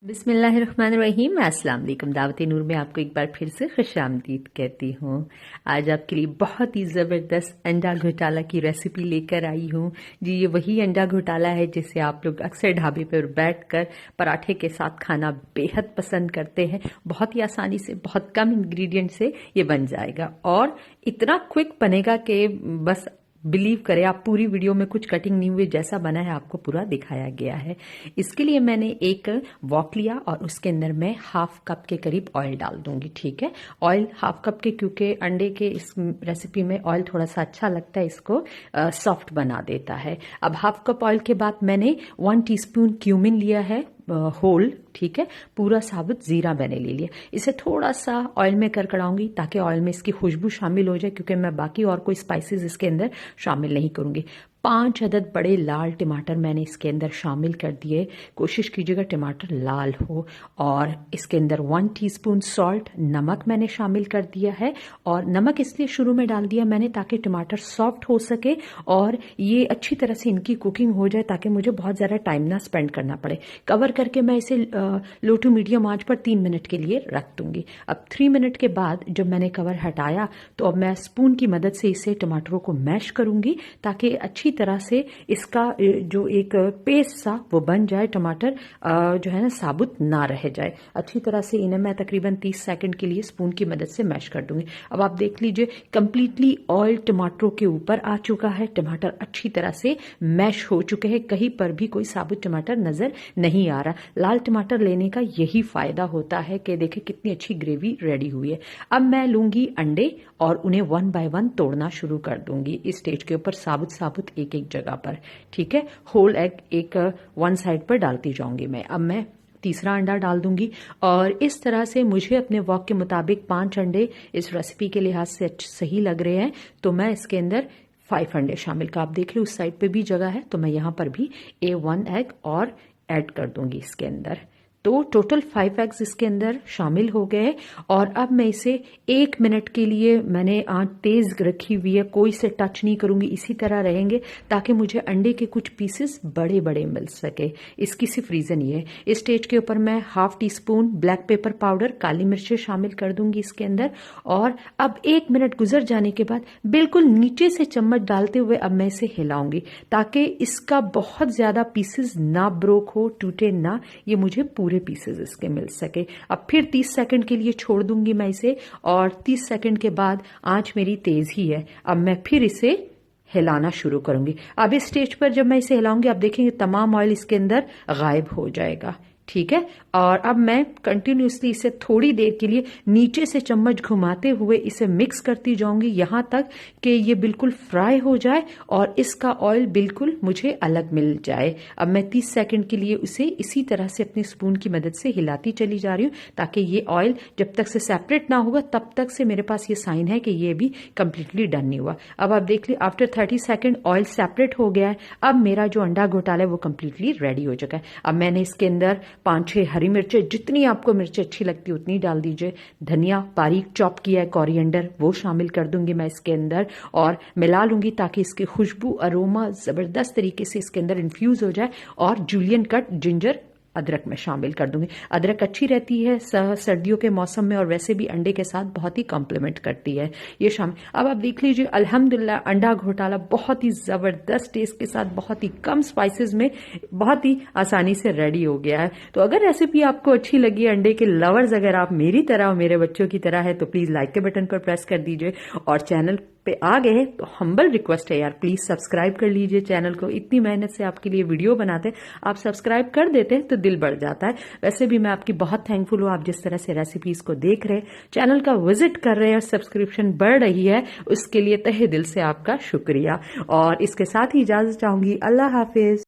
बिस्मिल्लाहिर्रहमानिर्रहीम। अस्सलाम वालेकुम। दावत-ए नूर में आपको एक बार फिर से खुशामदीद कहती हूँ। आज आपके लिए बहुत ही ज़बरदस्त अंडा घोटाला की रेसिपी लेकर आई हूँ। जी, ये वही अंडा घोटाला है जिसे आप लोग अक्सर ढाबे पर बैठकर पराठे के साथ खाना बेहद पसंद करते हैं। बहुत ही आसानी से, बहुत कम इंग्रेडिएंट से ये बन जाएगा और इतना क्विक बनेगा कि बस बिलीव करें आप, पूरी वीडियो में कुछ कटिंग नहीं हुई, जैसा बना है आपको पूरा दिखाया गया है। इसके लिए मैंने एक वॉक लिया और उसके अंदर मैं हाफ कप के करीब ऑयल डाल दूंगी। ठीक है, ऑयल हाफ कप के, क्योंकि अंडे के इस रेसिपी में ऑयल थोड़ा सा अच्छा लगता है, इसको सॉफ्ट बना देता है। अब हाफ कप ऑयल के बाद मैंने 1 टीस्पून क्यूमिन लिया है होल। ठीक है, पूरा साबुत जीरा मैंने ले लिया। इसे थोड़ा सा ऑयल में करकड़ाऊंगी ताकि ऑयल में इसकी खुशबू शामिल हो जाए, क्योंकि मैं बाकी और कोई स्पाइसेस इसके अंदर शामिल नहीं करूंगी। 5 अदद बड़े लाल टमाटर मैंने इसके अंदर शामिल कर दिए। कोशिश कीजिएगा टमाटर लाल हो। और इसके अंदर 1 टीस्पून सॉल्ट, नमक मैंने शामिल कर दिया है। और नमक इसलिए शुरू में डाल दिया मैंने ताकि टमाटर सॉफ्ट हो सके और ये अच्छी तरह से इनकी कुकिंग हो जाए, ताकि मुझे बहुत ज़्यादा टाइम ना स्पेंड करना पड़े। कवर करके मैं इसे लो टू मीडियम आंच पर 3 मिनट के लिए रख दूंगी। अब 3 मिनट के बाद जब मैंने कवर हटाया तो अब मैं स्पून की मदद से इसे टमाटरों को मैश करूंगी ताकि अच्छी तरह से इसका जो एक पेस्ट सा वो बन जाए, टमाटर जो है ना साबुत ना रह जाए। अच्छी तरह से इन्हें मैं तकरीबन 30 सेकंड के लिए स्पून की मदद से मैश कर दूंगी। अब आप देख लीजिए कंप्लीटली ऑयल टमाटरों के ऊपर आ चुका है, टमाटर अच्छी तरह से मैश हो चुके हैं, कहीं पर भी कोई साबुत टमाटर नजर नहीं आ रहा। लाल टमाटर लेने का यही फायदा होता है कि देखिए कितनी अच्छी ग्रेवी रेडी हुई है। अब मैं लूंगी अंडे और उन्हें 1 बाय 1 तोड़ना शुरू कर दूंगी इस स्टेज के ऊपर, साबुत साबुत एक एक जगह पर। ठीक है, होल एग एक 1 साइड पर डालती जाऊंगी मैं। अब मैं तीसरा अंडा डाल दूंगी और इस तरह से मुझे अपने वॉक के मुताबिक 5 अंडे इस रेसिपी के लिहाज से सही लग रहे हैं, तो मैं इसके अंदर 5 अंडे शामिल का, आप देख लो उस साइड पे भी जगह है तो मैं यहां पर भी 1 एग और ऐड कर दूंगी इसके अंदर। तो टोटल 5 एग्स इसके अंदर शामिल हो गए। और अब मैं इसे 1 मिनट के लिए, मैंने आंच तेज रखी हुई है, कोई से टच नहीं करूंगी, इसी तरह रहेंगे ताकि मुझे अंडे के कुछ पीसेस बड़े बड़े मिल सके। इसकी सिर्फ रीजन ये है। इस स्टेज के ऊपर मैं ½ टीस्पून ब्लैक पेपर पाउडर, काली मिर्चें शामिल कर दूंगी इसके अंदर। और अब 1 मिनट गुजर जाने के बाद बिल्कुल नीचे से चम्मच डालते हुए अब मैं इसे हिलाऊंगी ताकि इसका बहुत ज्यादा पीसेस ना ब्रोक हो, टूटे ना, ये मुझे पूरे पीसेस इसके मिल सके। अब फिर 30 सेकंड के लिए छोड़ दूंगी मैं इसे और 30 सेकंड के बाद आंच मेरी तेज ही है। अब मैं फिर इसे हिलाना शुरू करूंगी। अब इस स्टेज पर जब मैं इसे हिलाऊंगी आप देखेंगे तमाम ऑयल इसके अंदर गायब हो जाएगा। ठीक है, और अब मैं कंटिन्यूसली इसे थोड़ी देर के लिए नीचे से चम्मच घुमाते हुए इसे मिक्स करती जाऊंगी यहां तक कि ये बिल्कुल फ्राई हो जाए और इसका ऑयल बिल्कुल मुझे अलग मिल जाए। अब मैं 30 सेकंड के लिए उसे इसी तरह से अपनी स्पून की मदद से हिलाती चली जा रही हूँ ताकि ये ऑयल जब तक से सेपरेट ना होगा तब तक से मेरे पास ये साइन है कि ये भी कंप्लीटली डन नहीं हुआ। अब आप देख ली आफ्टर 30 सेकंड ऑयल सेपरेट हो गया है। अब मेरा जो अंडा घोटाला है वो कंप्लीटली रेडी हो चुका है। अब मैंने इसके अंदर 5-6 हरी मिर्चें, जितनी आपको मिर्चें अच्छी लगती है उतनी डाल दीजिए। धनिया बारीक चॉप किया है, कोरिएंडर, वो शामिल कर दूंगी मैं इसके अंदर और मिला लूंगी ताकि इसकी खुशबू, अरोमा जबरदस्त तरीके से इसके अंदर इन्फ्यूज हो जाए। और जूलियन कट जिंजर, अदरक में शामिल कर दूंगी। अदरक अच्छी रहती है सर्दियों के मौसम में और वैसे भी अंडे के साथ बहुत ही कॉम्प्लीमेंट करती है ये शामिल। अब आप देख लीजिए अल्हम्दुलिल्लाह अंडा घोटाला बहुत ही जबरदस्त टेस्ट के साथ, बहुत ही कम स्पाइसेस में बहुत ही आसानी से रेडी हो गया है। तो अगर रेसिपी आपको अच्छी लगी, अंडे के लवर्स अगर आप मेरी तरह और मेरे बच्चों की तरह है तो प्लीज लाइक के बटन पर प्रेस कर दीजिए और चैनल पे आ गए तो हम्बल रिक्वेस्ट है यार, प्लीज सब्सक्राइब कर लीजिए चैनल को। इतनी मेहनत से आपके लिए वीडियो बनाते हैं, आप सब्सक्राइब कर देते हैं तो दिल बढ़ जाता है। वैसे भी मैं आपकी बहुत थैंकफुल हूँ, आप जिस तरह से रेसिपीज को देख रहे हैं, चैनल का विजिट कर रहे हैं और सब्सक्रिप्शन बढ़ रही है, उसके लिए तहे दिल से आपका शुक्रिया। और इसके साथ ही इजाजत चाहूंगी। अल्लाह हाफिज।